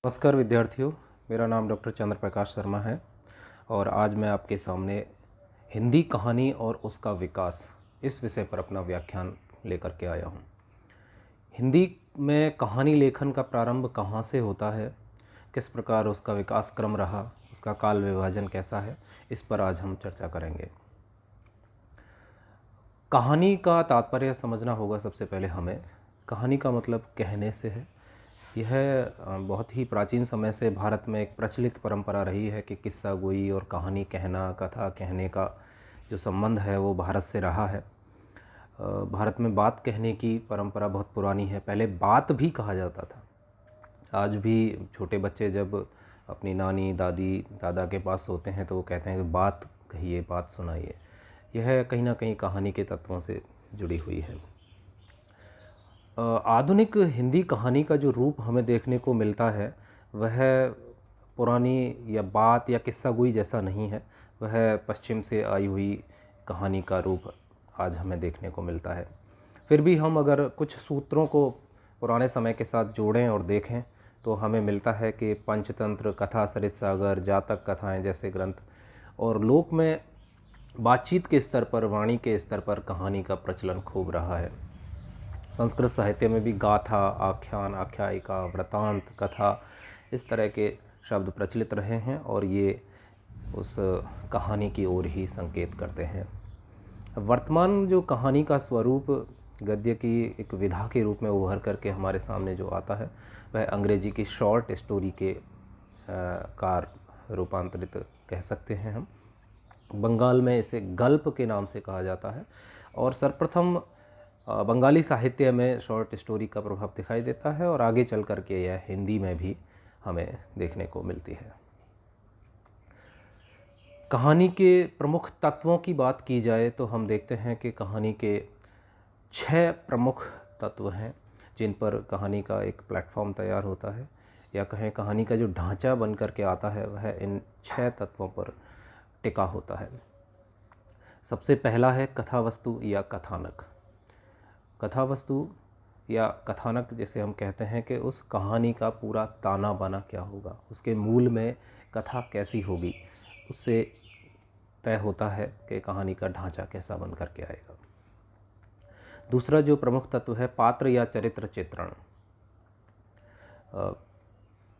नमस्कार विद्यार्थियों, मेरा नाम डॉक्टर चंद्र प्रकाश शर्मा है और आज मैं आपके सामने हिंदी कहानी और उसका विकास इस विषय पर अपना व्याख्यान लेकर के आया हूँ। हिंदी में कहानी लेखन का प्रारंभ कहाँ से होता है, किस प्रकार उसका विकास क्रम रहा, उसका काल विभाजन कैसा है, इस पर आज हम चर्चा करेंगे। कहानी का तात्पर्य समझना होगा। सबसे पहले हमें कहानी का मतलब कहने से है। यह बहुत ही प्राचीन समय से भारत में एक प्रचलित परंपरा रही है कि किस्सा गोई और कहानी कहना, कथा कहने का जो संबंध है वो भारत से रहा है। भारत में बात कहने की परंपरा बहुत पुरानी है। पहले बात भी कहा जाता था। आज भी छोटे बच्चे जब अपनी नानी, दादी, दादा के पास होते हैं तो वो कहते हैं कि बात कहिए, बात सुनाइए। यह कहीं ना कहीं कहानी के तत्वों से जुड़ी हुई है। आधुनिक हिंदी कहानी का जो रूप हमें देखने को मिलता है वह पुरानी या बात या किस्सा गोई जैसा नहीं है। वह पश्चिम से आई हुई कहानी का रूप आज हमें देखने को मिलता है। फिर भी हम अगर कुछ सूत्रों को पुराने समय के साथ जोड़ें और देखें तो हमें मिलता है कि पंचतंत्र, कथा सरित सागर, जातक कथाएं जैसे ग्रंथ और लोक में बातचीत के स्तर पर, वाणी के स्तर पर कहानी का प्रचलन खूब रहा है। संस्कृत साहित्य में भी गाथा, आख्यान, आख्यायिका, वृतांत, कथा इस तरह के शब्द प्रचलित रहे हैं और ये उस कहानी की ओर ही संकेत करते हैं। वर्तमान जो कहानी का स्वरूप गद्य की एक विधा के रूप में उभर करके हमारे सामने जो आता है वह अंग्रेजी की शॉर्ट स्टोरी के कार रूपांतरित कह सकते हैं हम। बंगाल में इसे गल्प के नाम से कहा जाता है और सर्वप्रथम बंगाली साहित्य में शॉर्ट स्टोरी का प्रभाव दिखाई देता है और आगे चल करके यह हिंदी में भी हमें देखने को मिलती है। कहानी के प्रमुख तत्वों की बात की जाए तो हम देखते हैं कि कहानी के 6 प्रमुख तत्व हैं जिन पर कहानी का एक प्लेटफॉर्म तैयार होता है, या कहें कहानी का जो ढांचा बन करके आता है वह इन 6 तत्वों पर टिका होता है। सबसे पहला है कथा वस्तु या कथानक। कथा वस्तु या कथानक जैसे हम कहते हैं कि उस कहानी का पूरा ताना बाना क्या होगा, उसके मूल में कथा कैसी होगी, उससे तय होता है कि कहानी का ढांचा कैसा बन करके आएगा। दूसरा जो प्रमुख तत्व है पात्र या चरित्र चित्रण।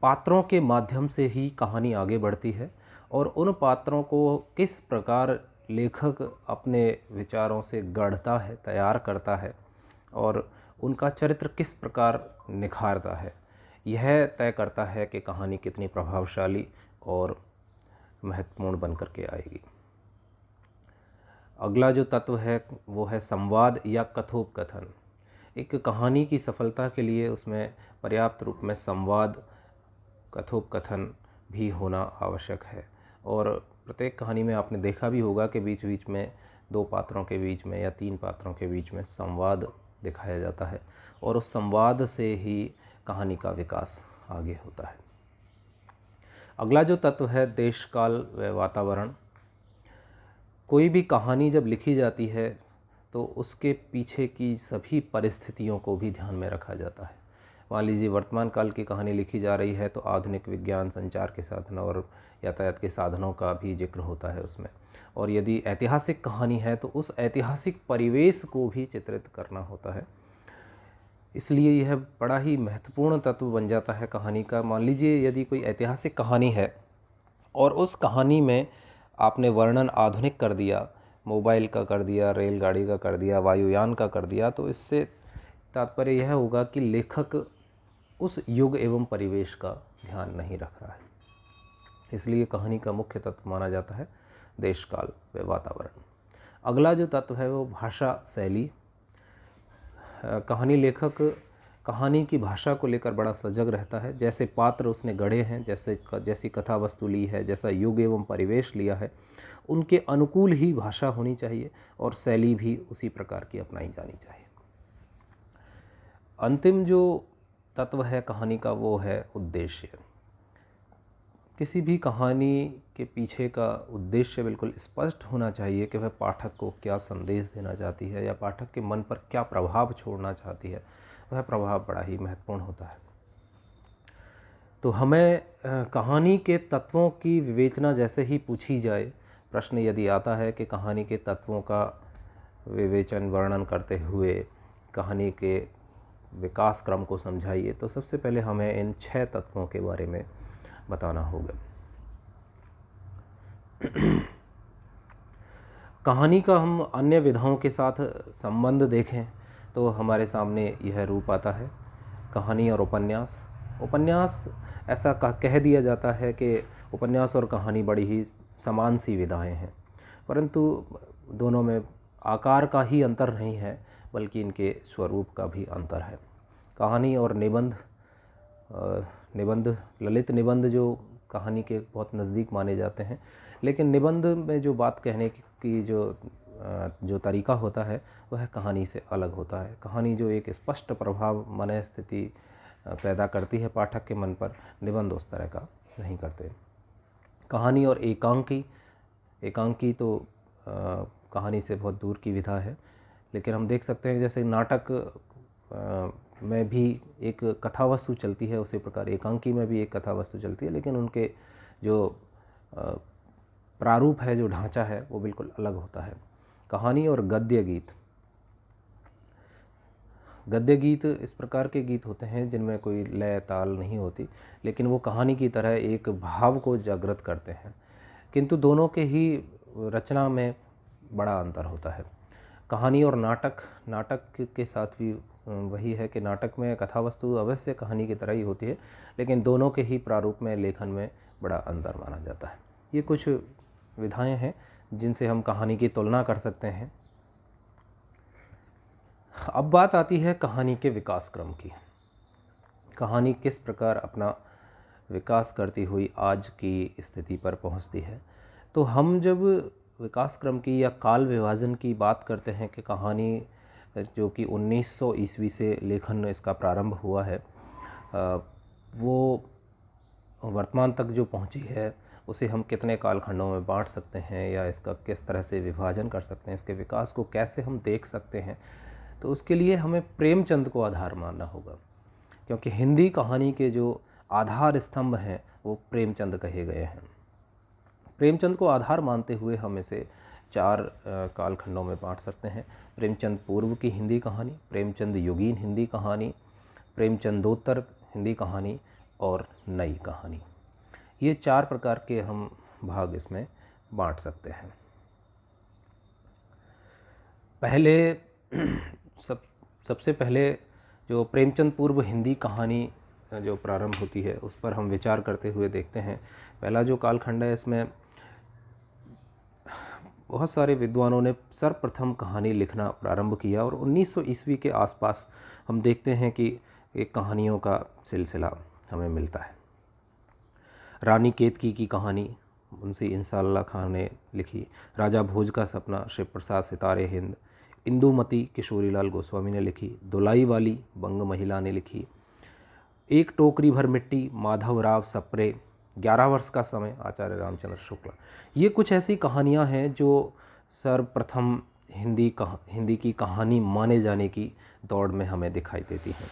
पात्रों के माध्यम से ही कहानी आगे बढ़ती है और उन पात्रों को किस प्रकार लेखक अपने विचारों से गढ़ता है, तैयार करता है और उनका चरित्र किस प्रकार निखारता है, यह तय करता है कि कहानी कितनी प्रभावशाली और महत्वपूर्ण बन करके आएगी। अगला जो तत्व है वो है संवाद या कथोपकथन। एक कहानी की सफलता के लिए उसमें पर्याप्त रूप में संवाद, कथोपकथन भी होना आवश्यक है और प्रत्येक कहानी में आपने देखा भी होगा कि बीच बीच में 2 पात्रों के बीच में या 3 पात्रों के बीच में संवाद दिखाया जाता है और उस संवाद से ही कहानी का विकास आगे होता है। अगला जो तत्व है देश काल व वातावरण। कोई भी कहानी जब लिखी जाती है तो उसके पीछे की सभी परिस्थितियों को भी ध्यान में रखा जाता है। मान लीजिए वर्तमान काल की कहानी लिखी जा रही है तो आधुनिक विज्ञान, संचार के साधन और यातायात के साधनों का भी जिक्र होता है उसमें। और यदि ऐतिहासिक कहानी है तो उस ऐतिहासिक परिवेश को भी चित्रित करना होता है। इसलिए यह बड़ा ही महत्वपूर्ण तत्व बन जाता है कहानी का। मान लीजिए यदि कोई ऐतिहासिक कहानी है और उस कहानी में आपने वर्णन आधुनिक कर दिया, मोबाइल का कर दिया, रेलगाड़ी का कर दिया, वायुयान का कर दिया, तो इससे तात्पर्य यह होगा कि लेखक उस युग एवं परिवेश का ध्यान नहीं रख रहा है। इसलिए कहानी का मुख्य तत्व माना जाता है देश काल व वातावरण। अगला जो तत्व है वो भाषा शैली। कहानी लेखक कहानी की भाषा को लेकर बड़ा सजग रहता है। जैसे पात्र उसने गढ़े हैं, जैसी कथा वस्तु ली है, जैसा युग एवं परिवेश लिया है, उनके अनुकूल ही भाषा होनी चाहिए और शैली भी उसी प्रकार की अपनाई जानी चाहिए। अंतिम जो तत्व है कहानी का वो है उद्देश्य। किसी भी कहानी के पीछे का उद्देश्य बिल्कुल स्पष्ट होना चाहिए कि वह पाठक को क्या संदेश देना चाहती है या पाठक के मन पर क्या प्रभाव छोड़ना चाहती है। वह प्रभाव बड़ा ही महत्वपूर्ण होता है। तो हमें कहानी के तत्वों की विवेचना जैसे ही पूछी जाए, प्रश्न यदि आता है कि कहानी के तत्वों का विवेचन वर्णन करते हुए कहानी के विकास क्रम को समझाइए, तो सबसे पहले हमें इन 6 तत्वों के बारे में बताना होगा। कहानी का हम अन्य विधाओं के साथ संबंध देखें तो हमारे सामने यह रूप आता है। कहानी और उपन्यास। उपन्यास ऐसा कह दिया जाता है कि उपन्यास और कहानी बड़ी ही समान सी विधाएं हैं, परंतु दोनों में आकार का ही अंतर नहीं है, बल्कि इनके स्वरूप का भी अंतर है। कहानी और निबंध। निबंध, ललित निबंध जो कहानी के बहुत नज़दीक माने जाते हैं, लेकिन निबंध में जो बात कहने की जो तरीका होता है वह कहानी से अलग होता है। कहानी जो एक स्पष्ट प्रभाव मन स्थिति पैदा करती है पाठक के मन पर, निबंध उस तरह का नहीं करते। कहानी और एकांकी। एकांकी तो कहानी से बहुत दूर की विधा है, लेकिन हम देख सकते हैं जैसे नाटक में भी एक कथा वस्तु चलती है, उसी प्रकार एकांकी में भी एक कथा वस्तु चलती है, लेकिन उनके जो प्रारूप है, जो ढांचा है, वो बिल्कुल अलग होता है। कहानी और गद्य गीत। गद्य गीत इस प्रकार के गीत होते हैं जिनमें कोई लय ताल नहीं होती, लेकिन वो कहानी की तरह एक भाव को जागृत करते हैं, किंतु दोनों के ही रचना में बड़ा अंतर होता है। कहानी और नाटक। नाटक के साथ भी वही है कि नाटक में कथा वस्तु अवश्य कहानी की तरह ही होती है, लेकिन दोनों के ही प्रारूप में, लेखन में बड़ा अंतर माना जाता है। ये कुछ विधाएं हैं जिनसे हम कहानी की तुलना कर सकते हैं। अब बात आती है कहानी के विकास क्रम की। कहानी किस प्रकार अपना विकास करती हुई आज की स्थिति पर पहुंचती है। तो हम जब विकास क्रम की या काल विभाजन की बात करते हैं कि कहानी जो कि 1900 ईस्वी से लेखन इसका प्रारंभ हुआ है, वो वर्तमान तक जो पहुंची है उसे हम कितने कालखंडों में बांट सकते हैं, या इसका किस तरह से विभाजन कर सकते हैं, इसके विकास को कैसे हम देख सकते हैं, तो उसके लिए हमें प्रेमचंद को आधार मानना होगा, क्योंकि हिंदी कहानी के जो आधार स्तंभ हैं वो प्रेमचंद कहे गए हैं। प्रेमचंद को आधार मानते हुए हम इसे 4 कालखंडों में बांट सकते हैं। प्रेमचंद पूर्व की हिंदी कहानी, प्रेमचंद युगीन हिंदी कहानी, प्रेमचंदोत्तर हिंदी कहानी और नई कहानी। ये 4 प्रकार के हम भाग इसमें बांट सकते हैं। पहले सबसे पहले जो प्रेमचंद पूर्व हिंदी कहानी जो प्रारंभ होती है उस पर हम विचार करते हुए देखते हैं। पहला जो कालखंड है, इसमें बहुत सारे विद्वानों ने सर्वप्रथम कहानी लिखना प्रारंभ किया, और 1900 ईस्वी के आसपास हम देखते हैं कि एक कहानियों का सिलसिला हमें मिलता है। रानी केतकी की कहानी मुंशी इंसाल्लाह खान ने लिखी। राजा भोज का सपना शिव प्रसाद सितारे हिंद, इंदुमती किशोरीलाल गोस्वामी ने लिखी। दुलाई वाली बंग महिला ने लिखी। एक टोकरी भर मिट्टी माधवराव सप्रे, 11 वर्ष का समय आचार्य रामचंद्र शुक्ल। ये कुछ ऐसी कहानियाँ हैं जो सर्वप्रथम हिंदी की कहानी माने जाने की दौड़ में हमें दिखाई देती हैं।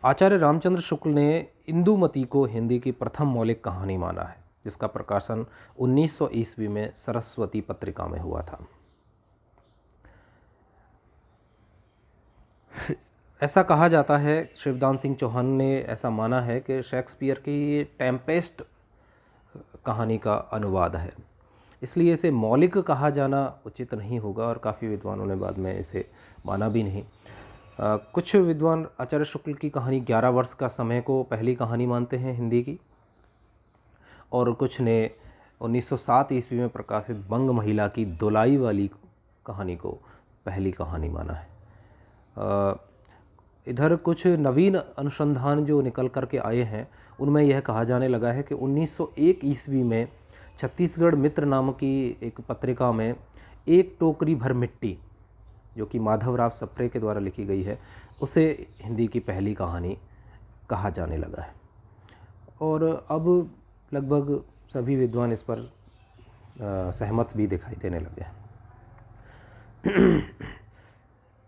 आचार्य रामचंद्र शुक्ल ने इंदुमती को हिंदी की प्रथम मौलिक कहानी माना है, जिसका प्रकाशन 1900 ईस्वी में सरस्वती पत्रिका में हुआ था। ऐसा कहा जाता है, शिवदान सिंह चौहान ने ऐसा माना है कि शेक्सपियर की टेम्पेस्ट कहानी का अनुवाद है, इसलिए इसे मौलिक कहा जाना उचित नहीं होगा, और काफ़ी विद्वानों ने बाद में इसे माना भी नहीं। कुछ विद्वान आचार्य शुक्ल की कहानी 11 वर्ष का समय को पहली कहानी मानते हैं हिंदी की, और कुछ ने 1907 ईस्वी में प्रकाशित बंग महिला की दुलाई वाली कहानी को पहली कहानी माना है। इधर कुछ नवीन अनुसंधान जो निकल कर के आए हैं उनमें यह कहा जाने लगा है कि 1901 ईस्वी में छत्तीसगढ़ मित्र नाम की एक पत्रिका में एक टोकरी भर मिट्टी, जो कि माधवराव सप्रे के द्वारा लिखी गई है, उसे हिंदी की पहली कहानी कहा जाने लगा है। और अब लगभग सभी विद्वान इस पर सहमत भी दिखाई देने लगे हैं।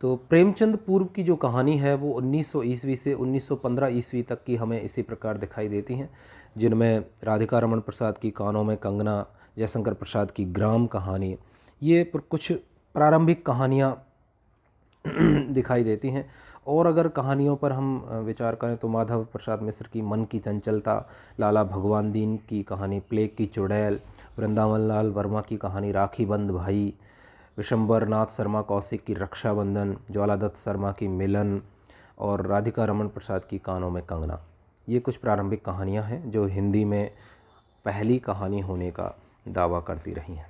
तो प्रेमचंद पूर्व की जो कहानी है वो 1900 ईस्वी से 1915 ईस्वी तक की हमें इसी प्रकार दिखाई देती हैं, जिनमें राधिका रमन प्रसाद की कानों में कंगना, जयशंकर प्रसाद की ग्राम कहानी, ये कुछ प्रारंभिक कहानियाँ दिखाई देती हैं। और अगर कहानियों पर हम विचार करें तो माधव प्रसाद मिश्र की मन की चंचलता, लाला भगवान दीन की कहानी प्लेग की चुड़ैल, वृंदावन लाल वर्मा की कहानी राखी बंद भाई, विशंबर नाथ शर्मा कौशिक की रक्षाबंधन, ज्वालादत्त शर्मा की मिलन और राधिका रमन प्रसाद की कानों में कंगना, ये कुछ प्रारंभिक कहानियाँ हैं जो हिंदी में पहली कहानी होने का दावा करती रही हैं।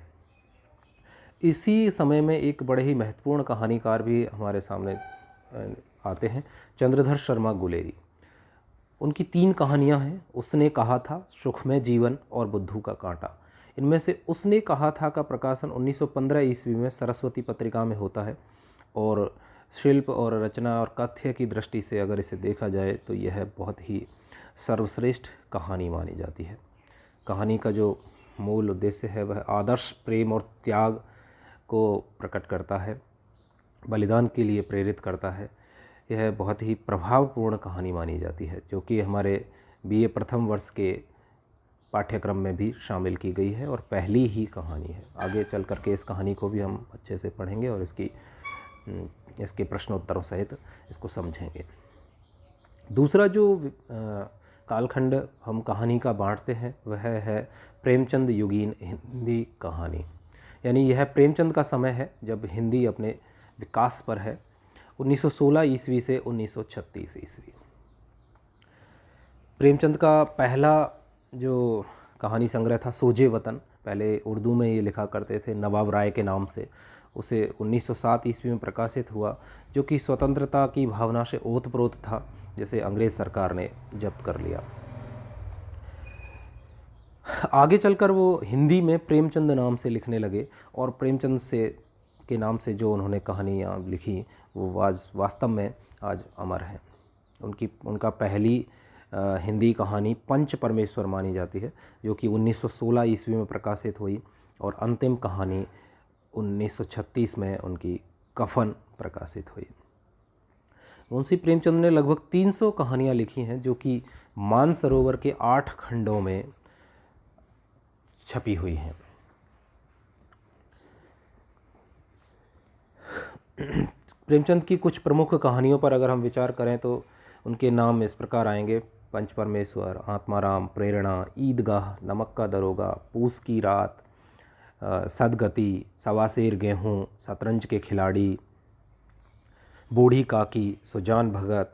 इसी समय में एक बड़े ही महत्वपूर्ण कहानीकार भी हमारे सामने आते हैं, चंद्रधर शर्मा गुलेरी। उनकी 3 कहानियां हैं, उसने कहा था, सुखमय जीवन और बुद्धू का कांटा। इनमें से उसने कहा था का प्रकाशन 1915 ईस्वी में सरस्वती पत्रिका में होता है और शिल्प और रचना और कथ्य की दृष्टि से अगर इसे देखा जाए तो यह बहुत ही सर्वश्रेष्ठ कहानी मानी जाती है। कहानी का जो मूल उद्देश्य है वह आदर्श प्रेम और त्याग को प्रकट करता है, बलिदान के लिए प्रेरित करता है। यह बहुत ही प्रभावपूर्ण कहानी मानी जाती है, जो कि हमारे बीए प्रथम वर्ष के पाठ्यक्रम में भी शामिल की गई है और पहली ही कहानी है। आगे चल कर के इस कहानी को भी हम अच्छे से पढ़ेंगे और इसके प्रश्नोत्तरों सहित इसको समझेंगे। दूसरा जो कालखंड हम कहानी का बांटते हैं वह है प्रेमचंद युगीन हिंदी कहानी, यानी यह प्रेमचंद का समय है जब हिंदी अपने विकास पर है, 1916 ईस्वी से 1936 ईस्वी। प्रेमचंद का पहला जो कहानी संग्रह था सोजे वतन, पहले उर्दू में ये लिखा करते थे नवाब राय के नाम से, उसे 1907 ईस्वी में प्रकाशित हुआ, जो कि स्वतंत्रता की भावना से ओतप्रोत था, जिसे अंग्रेज़ सरकार ने जब्त कर लिया। आगे चलकर वो हिंदी में प्रेमचंद नाम से लिखने लगे और प्रेमचंद के नाम से जो उन्होंने कहानियाँ लिखी वो वास्तव में आज अमर है। उनका पहली हिंदी कहानी पंच परमेश्वर मानी जाती है, जो कि 1916 ईस्वी में प्रकाशित हुई, और अंतिम कहानी 1936 में उनकी कफन प्रकाशित हुई। मुंशी प्रेमचंद ने लगभग 300 कहानियाँ लिखी हैं, जो कि मानसरोवर के 8 खंडों में छपी हुई हैं। प्रेमचंद की कुछ प्रमुख कहानियों पर अगर हम विचार करें तो उनके नाम इस प्रकार आएंगे: पंच परमेश्वर, आत्माराम, प्रेरणा, ईदगाह, नमक का दरोगा, पूस की रात, सदगति, सवासेर गेहूँ, शतरंज के खिलाड़ी, बूढ़ी काकी, सुजान भगत,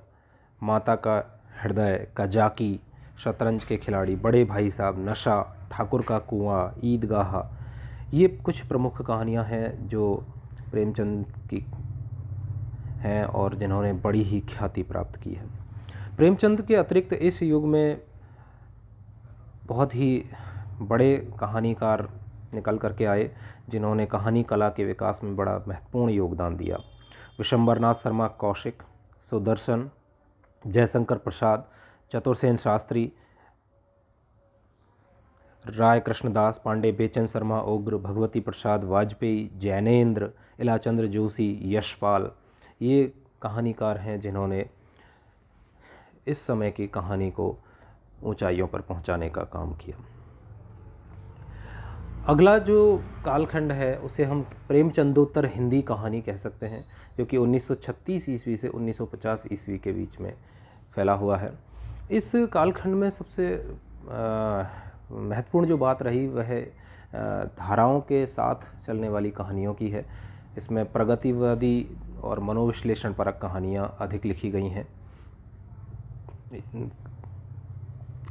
माता का हृदय, कजाकी, शतरंज के खिलाड़ी, बड़े भाई साहब, नशा, ठाकुर का कुआं, ईदगाह, ये कुछ प्रमुख कहानियां हैं जो प्रेमचंद की हैं और जिन्होंने बड़ी ही ख्याति प्राप्त की है। प्रेमचंद के अतिरिक्त इस युग में बहुत ही बड़े कहानीकार निकल करके आए, जिन्होंने कहानी कला के विकास में बड़ा महत्वपूर्ण योगदान दिया। विशंबर नाथ शर्मा कौशिक, सुदर्शन, जयशंकर प्रसाद, चतुर्सेन शास्त्री, राय कृष्णदास पांडे, बेचन शर्मा उग्र, भगवती प्रसाद वाजपेयी, जैनेन्द्र, इलाचंद्र जोशी, यशपाल, ये कहानीकार हैं जिन्होंने इस समय की कहानी को ऊंचाइयों पर पहुंचाने का काम किया। अगला जो कालखंड है उसे हम प्रेमचंदोत्तर हिंदी कहानी कह सकते हैं, जो कि 1936 ईस्वी से 1950 ईस्वी के बीच में फैला हुआ है। इस कालखंड में सबसे महत्वपूर्ण जो बात रही वह धाराओं के साथ चलने वाली कहानियों की है। इसमें प्रगतिवादी और मनोविश्लेषण परक कहानियाँ अधिक लिखी गई हैं।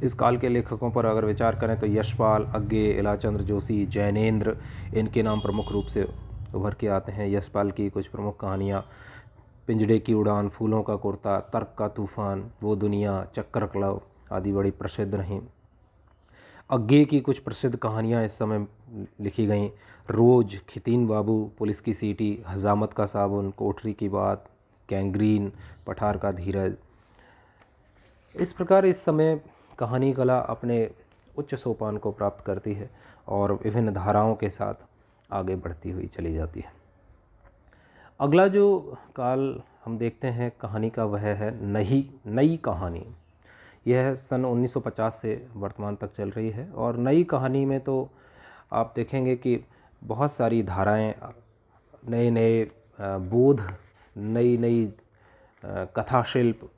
इस काल के लेखकों पर अगर विचार करें तो यशपाल, अग्गे, इलाचंद्र जोशी, जैनेन्द्र, इनके नाम प्रमुख रूप से उभर के आते हैं। यशपाल की कुछ प्रमुख कहानियाँ पिंजड़े की उड़ान, फूलों का कुर्ता, तर्क का तूफान, वो दुनिया, चक्कर क्लब आदि बड़ी प्रसिद्ध रहीं। अग्गे की कुछ प्रसिद्ध कहानियाँ इस समय लिखी गईं: रोज, खितीन बाबू, पुलिस की सीटी, हजामत का साबुन, कोठरी की बात, गैंग्रीन, पठार का धीरज। इस प्रकार इस समय कहानी कला अपने उच्च सोपान को प्राप्त करती है और विभिन्न धाराओं के साथ आगे बढ़ती हुई चली जाती है। अगला जो काल हम देखते हैं कहानी का वह है नई कहानी। यह सन 1950 से वर्तमान तक चल रही है और नई कहानी में तो आप देखेंगे कि बहुत सारी धाराएं, नए नए बोध, नई नई कथा शिल्प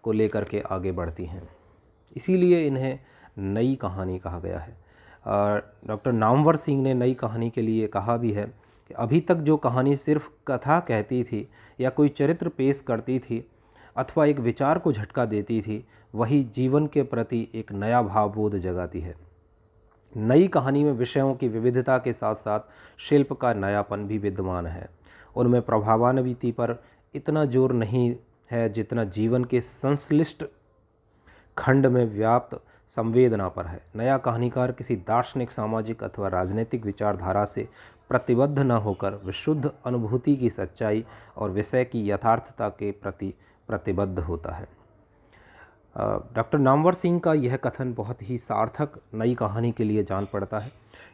को लेकर के आगे बढ़ती हैं, इसीलिए इन्हें नई कहानी कहा गया है। डॉक्टर नामवर सिंह ने नई कहानी के लिए कहा भी है कि अभी तक जो कहानी सिर्फ कथा कहती थी या कोई चरित्र पेश करती थी अथवा एक विचार को झटका देती थी, वही जीवन के प्रति एक नया भावबोध जगाती है। नई कहानी में विषयों की विविधता के साथ साथ शिल्प का नयापन भी विद्यमान है। उनमें प्रभावान्विति पर इतना जोर नहीं है जितना जीवन के संश्लिष्ट खंड में व्याप्त संवेदना पर है। नया कहानीकार किसी दार्शनिक, सामाजिक अथवा राजनीतिक विचारधारा से प्रतिबद्ध न होकर विशुद्ध अनुभूति की सच्चाई और विषय की यथार्थता के प्रति प्रतिबद्ध होता है। डॉक्टर नामवर सिंह का यह कथन बहुत ही सार्थक नई कहानी के लिए जान पड़ता है।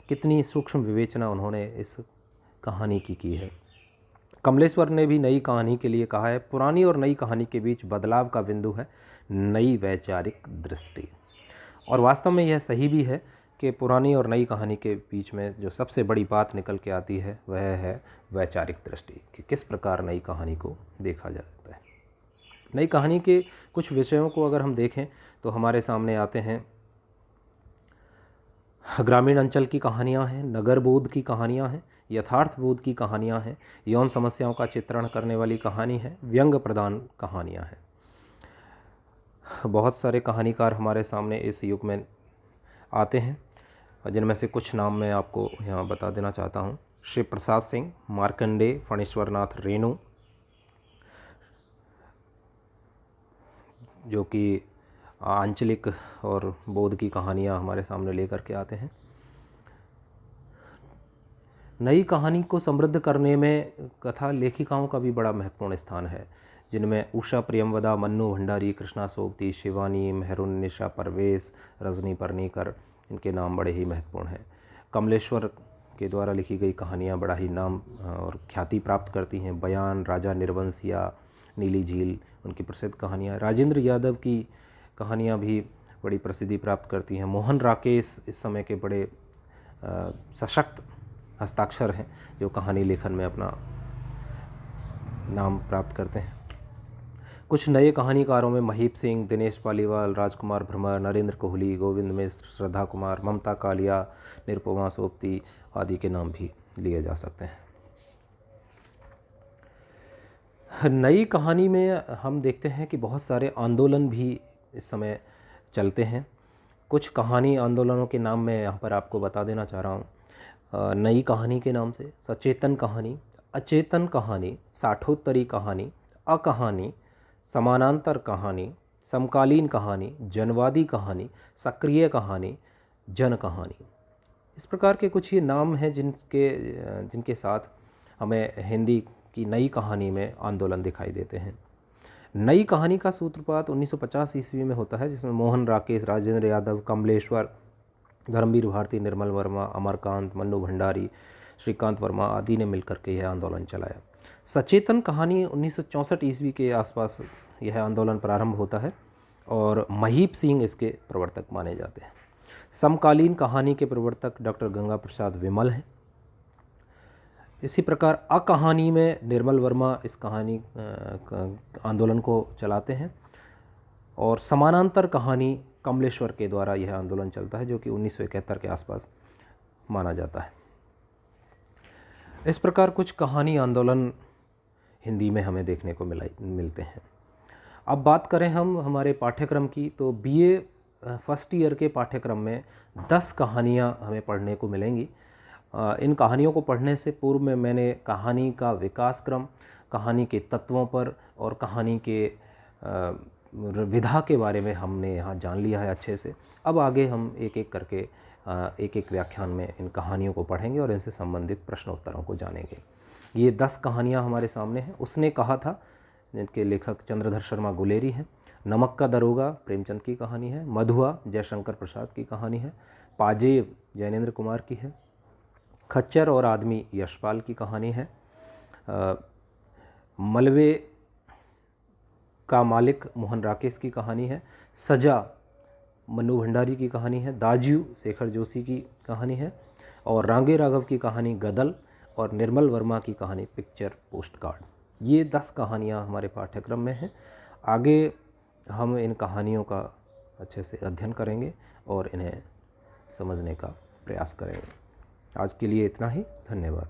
कितनी सूक्ष्म विवेचना उन्होंने इस कहानी की है। कमलेश्वर ने भी नई कहानी के लिए कहा है, पुरानी और नई कहानी के बीच बदलाव का बिंदु है नई वैचारिक दृष्टि। और वास्तव में यह सही भी है कि पुरानी और नई कहानी के बीच में जो सबसे बड़ी बात निकल के आती है वह है वैचारिक दृष्टि, कि किस प्रकार नई कहानी को देखा जाता है। नई कहानी के कुछ विषयों को अगर हम देखें तो हमारे सामने आते हैं ग्रामीण अंचल की कहानियां हैं, नगर बोध की कहानियां हैं, यथार्थ बोध की कहानियां हैं, यौन समस्याओं का चित्रण करने वाली कहानी है, व्यंग प्रधान कहानियां हैं। बहुत सारे कहानीकार हमारे सामने इस युग में आते हैं, जिनमें से कुछ नाम मैं आपको यहाँ बता देना चाहता हूँ। श्री प्रसाद सिंह, मार्कंडेय, फणीश्वरनाथ रेणु, जो कि आंचलिक और बोध की कहानियाँ हमारे सामने लेकर के आते हैं। नई कहानी को समृद्ध करने में कथा लेखिकाओं का भी बड़ा महत्वपूर्ण स्थान है, जिनमें उषा प्रियमवदा, मन्नू भंडारी, कृष्णा सोबती, शिवानी, मेहरुन निशा, परवेश, रजनी परनीकर, इनके नाम बड़े ही महत्वपूर्ण हैं। कमलेश्वर के द्वारा लिखी गई कहानियाँ बड़ा ही नाम और ख्याति प्राप्त करती हैं। बयान, राजा निर्वंशिया, नीली झील, उनकी प्रसिद्ध कहानियाँ। राजेंद्र यादव की कहानियाँ भी बड़ी प्रसिद्धि प्राप्त करती हैं। मोहन राकेश इस समय के बड़े सशक्त हस्ताक्षर हैं जो कहानी लेखन में अपना नाम प्राप्त करते हैं। कुछ नए कहानीकारों में महीप सिंह, दिनेश पालीवाल, राजकुमार भ्रमर, नरेंद्र कोहली, गोविंद मिश्र, श्रद्धा कुमार, ममता कालिया, निरुपमा सोबती आदि के नाम भी लिए जा सकते हैं। नई कहानी में हम देखते हैं कि बहुत सारे आंदोलन भी इस समय चलते हैं। कुछ कहानी आंदोलनों के नाम मैं यहाँ पर आपको बता देना चाह रहा हूँ। नई कहानी के नाम से सचेतन कहानी, अचेतन कहानी, साठोत्तरी कहानी, अकहानी, समानांतर कहानी, समकालीन कहानी, जनवादी कहानी, सक्रिय कहानी, जन कहानी। इस प्रकार के कुछ ये नाम हैं जिनके साथ हमें हिंदी की नई कहानी में आंदोलन दिखाई देते हैं। नई कहानी का सूत्रपात 1950 ईस्वी में होता है, जिसमें मोहन राकेश, राजेंद्र यादव, कमलेश्वर, धर्मवीर भारती, निर्मल वर्मा, अमरकांत, मन्नू भंडारी, श्रीकांत वर्मा आदि ने मिलकर के यह आंदोलन चलाया। सचेतन कहानी 1964 ईस्वी के आसपास यह आंदोलन प्रारंभ होता है और महीप सिंह इसके प्रवर्तक माने जाते हैं। समकालीन कहानी के प्रवर्तक डॉक्टर गंगा प्रसाद विमल हैं। इसी प्रकार अकहानी में निर्मल वर्मा इस कहानी आंदोलन को चलाते हैं और समानांतर कहानी कमलेश्वर के द्वारा यह आंदोलन चलता है, जो कि 1971 के आसपास माना जाता है। इस प्रकार कुछ कहानी आंदोलन हिंदी में हमें देखने को मिलते हैं। अब बात करें हम हमारे पाठ्यक्रम की, तो बीए फर्स्ट ईयर के पाठ्यक्रम में 10 कहानियाँ हमें पढ़ने को मिलेंगी। इन कहानियों को पढ़ने से पूर्व में मैंने कहानी का विकास क्रम, कहानी के तत्वों पर और कहानी के विधा के बारे में हमने यहाँ जान लिया है अच्छे से। अब आगे हम एक एक करके एक एक व्याख्यान में इन कहानियों को पढ़ेंगे और इनसे संबंधित प्रश्नोत्तरों को जानेंगे। ये 10 कहानियाँ हमारे सामने हैं। उसने कहा था, जिनके लेखक चंद्रधर शर्मा गुलेरी हैं। नमक का दरोगा प्रेमचंद की कहानी है। मधुआ जयशंकर प्रसाद की कहानी है। पाजेब जैनेन्द्र कुमार की है। खच्चर और आदमी यशपाल की कहानी है। मलबे का मालिक मोहन राकेश की कहानी है। सजा मन्नू भंडारी की कहानी है। दाजू शेखर जोशी की कहानी है। और रांगे राघव की कहानी गदल, और निर्मल वर्मा की कहानी पिक्चर पोस्टकार्ड। ये 10 कहानियाँ हमारे पाठ्यक्रम में हैं। आगे हम इन कहानियों का अच्छे से अध्ययन करेंगे और इन्हें समझने का प्रयास करेंगे। आज के लिए इतना ही। धन्यवाद।